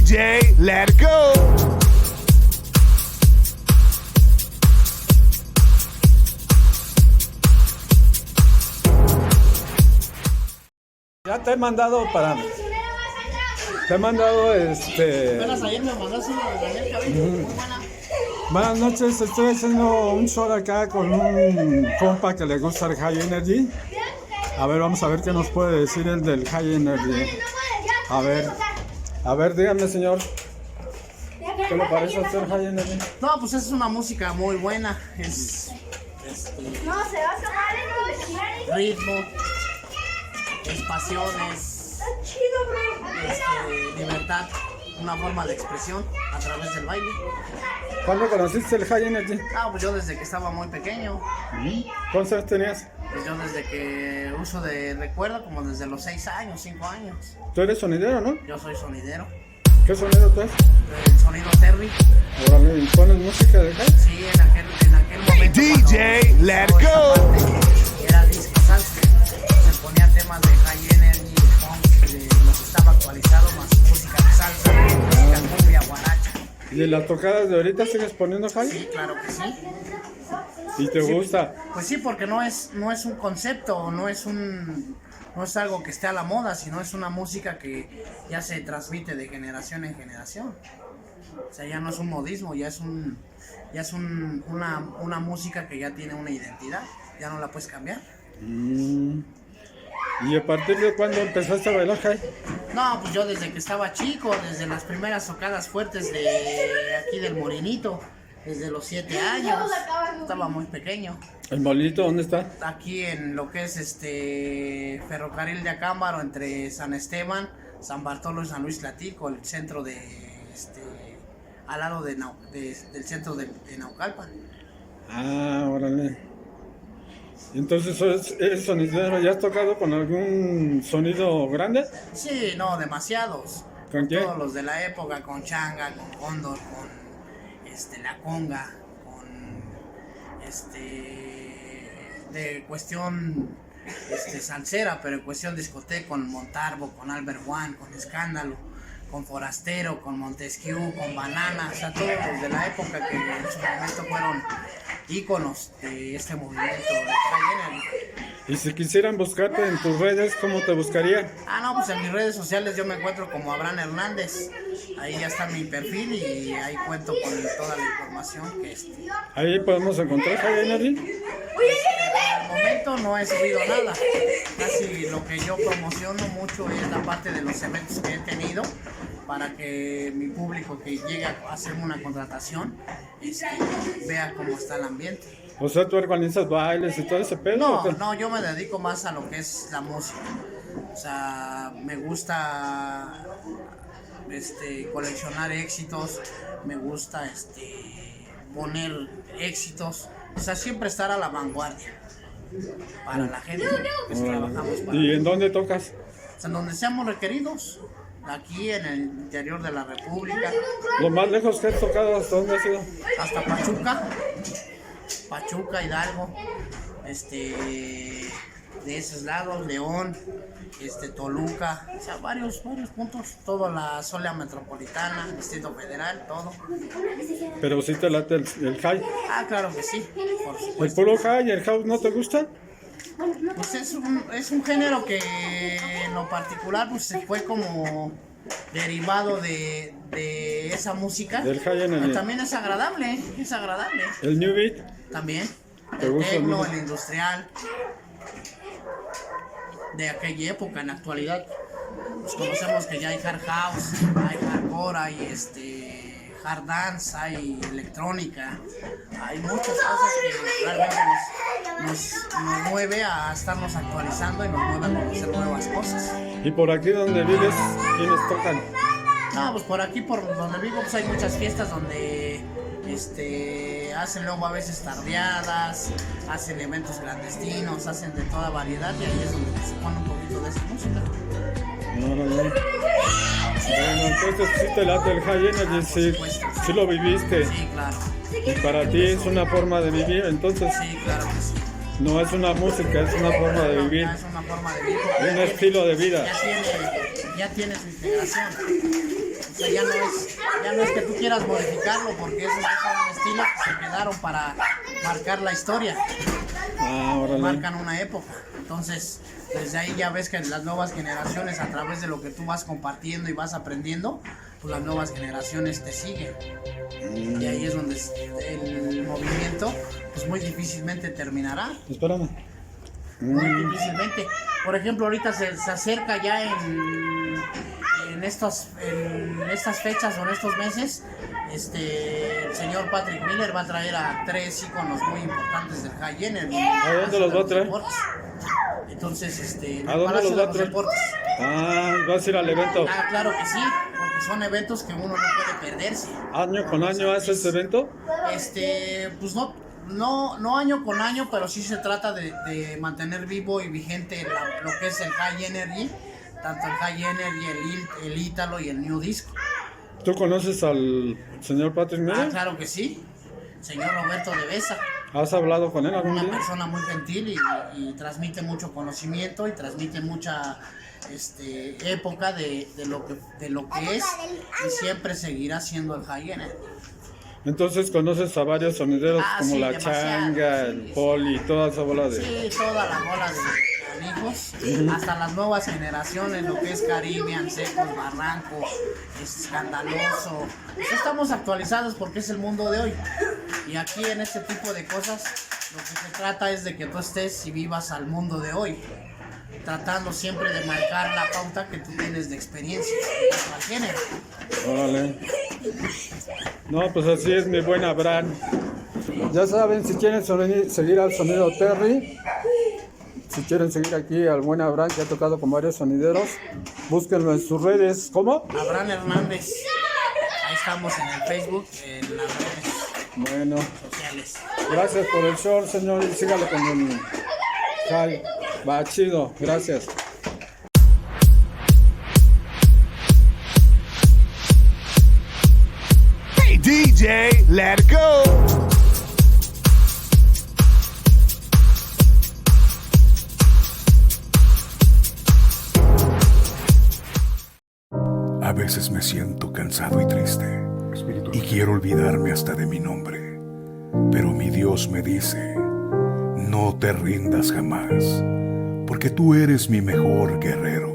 DJ, let it go. Ya te he mandado para... Te he mandado Apenas ayer me mandaste una de Daniel Cabello, muy buena. Buenas noches, estoy haciendo un show acá con un compa que le gusta el High Energy. A ver, vamos a ver qué nos puede decir el del High Energy. A ver, dígame, señor, ¿qué le parece hacer High Energy? No, pues es una música muy buena, es ritmo, es pasión, es libertad, una forma de expresión a través del baile. ¿Cuándo conociste el High Energy? Ah, pues yo desde que estaba muy pequeño, ¿Cuántos años tenías? pues yo desde que uso de recuerdo, como desde los 6 años, 5 años. Tú eres sonidero, ¿no? Yo soy sonidero, ¿Qué sonido tú haces? el sonido Terry. Ahora me pones música de High. Sí, en aquel momento DJ, cuando let todo it go. esta parte era disco salsa, se ponía temas de High Energy, de funk, de lo que estaba actualizado, más música de salsa, música cumbia, guaracha. ¿Y en las tocadas de ahorita sigues poniendo High? Sí, claro que sí. ¿Y te gusta? Pues sí, porque no es un concepto, no es algo que esté a la moda, sino es una música que ya se transmite de generación en generación. O sea, ya no es un modismo, ya es una música que ya tiene una identidad, ya no la puedes cambiar. ¿Y a partir de cuándo empezaste a bailar High? No, pues yo desde que estaba chico, desde las primeras tocadas fuertes de aquí del Morenito, desde los 7 años, estaba muy pequeño. ¿El molito dónde está? Aquí en lo que es Ferrocarril de Acámbaro, entre San Esteban, San Bartolo y San Luis Tlatelolco, el centro de al lado del centro de Naucalpan. Ah, órale. Entonces eres sonidero, ¿ya has tocado con algún sonido grande? Sí, no, demasiados. ¿Con quién? Todos los de la época, con Changa, con Cóndor, con la conga, con de cuestión salsera, pero en cuestión discoteca, con Montalvo, con Albert One, con Escándalo, con Forastero, con Montesquieu, con Banana, o sea, todos los de la época que en su momento fueron íconos de este movimiento de High Energy. Y si quisieran buscarte en tus redes, ¿cómo te buscaría? Ah, no, pues en mis redes sociales yo me encuentro como Abraham Hernández. Ahí ya está mi perfil y ahí cuento con toda la información que Ahí podemos encontrar High Energy. Al momento no he subido nada. Casi lo que yo promociono mucho es la parte de los eventos que he tenido para que mi público que llegue a hacerme una contratación vea cómo está el ambiente. O sea, tú organizas bailes y todo ese pedo. No, yo me dedico más a lo que es la música. O sea, me gusta coleccionar éxitos, me gusta poner éxitos, o sea, siempre estar a la vanguardia para la gente que trabajamos para. ¿Y en dónde tocas? O sea, en donde seamos requeridos, aquí en el interior de la República. Lo más lejos que has tocado, ¿hasta dónde has ido? Hasta Pachuca, Hidalgo, de esos lados, León, Toluca, o sea, varios puntos, toda la zona metropolitana, Distrito Federal, todo. Pero si te late el High. Ah, claro que sí, por ¿El supuesto. puro High y el House no te gusta? Pues es un género que en lo particular pues se fue como derivado de esa música. Del High Energy. Pero también es agradable. ¿El New Beat? También. ¿Te El gusta el techno, New el Beat? industrial. De aquella época, en la actualidad, pues conocemos que ya hay hard house, hay hardcore, hay hard dance, hay electrónica, hay muchas cosas que realmente nos mueve a estarnos actualizando y nos mueve a conocer nuevas cosas. ¿Y por aquí donde vives, quiénes tocan? No, pues por aquí, por donde vivo, pues hay muchas fiestas donde hacen luego a veces tardeadas, hacen eventos clandestinos, hacen de toda variedad y ahí es donde se pone un poquito de esa música. No. Bueno, entonces sí te late el High Energy, sí lo viviste. Sí, claro. Y para ti es una forma de vivir, entonces Sí, claro que sí. no es una música, es una forma de vivir, Ya es una forma de vivir. un estilo de vida. Ya tiene su integración. O O sea, ya no es que tú quieras modificarlo, porque esos son estilos que se quedaron para marcar la historia, Órale. marcan una época. Entonces, desde ahí ya ves que las nuevas generaciones, a través de lo que tú vas compartiendo y vas aprendiendo, pues las nuevas generaciones te siguen. Y ahí es donde el movimiento, pues muy difícilmente terminará. Espérame. Muy difícilmente. Por ejemplo, ahorita se acerca ya en estas fechas o en estos meses, el señor Patrick Miller va a traer a 3 íconos muy importantes del High Energy. ¿A dónde los va a traer? Entonces, ¿A dónde los va a traer? Deportes. ¿Vas a ir al evento? Claro que sí, porque son eventos que uno no puede perderse. ¿Año con año hace este evento? Pues no año con año, pero sí se trata de mantener vivo y vigente lo que es el High Energy, tanto el High Energy, el Ítalo y el New Disco. ¿Tú conoces al señor Patrick Miller? Claro que sí, señor Roberto de Besa, ¿Has hablado con él algún una día? persona muy gentil y transmite mucho conocimiento y transmite mucha época de lo que es y siempre seguirá siendo el High Energy. Entonces conoces a varios sonideros como Sí, la demasiado, Changa, sí, el sí. Poli, toda esa bola de... Sí, toda la bola de amigos, hasta las nuevas generaciones, lo que es Caribbean, Secos, Barranco, Escandaloso. Pues estamos actualizados porque es el mundo de hoy. Y aquí en este tipo de cosas, lo que se trata es de que tú estés y vivas al mundo de hoy, tratando siempre de marcar la pauta que tú tienes de experiencia al género. Órale. No, pues así es mi buen Abraham. Ya saben, si quieren seguir al sonido Terry, si quieren seguir aquí al buen Abraham, que ha tocado con varios sonideros, búsquenlo en sus redes. ¿Cómo? Abraham Hernández, ahí estamos en el Facebook, en las redes Bueno, sociales. gracias por el show, señor, y sígale con el Jai. Va chido, gracias. Hey DJ, let it go. A veces me siento cansado y triste y quiero olvidarme hasta de mi nombre, pero mi Dios me dice, no te rindas jamás, porque tú eres mi mejor guerrero.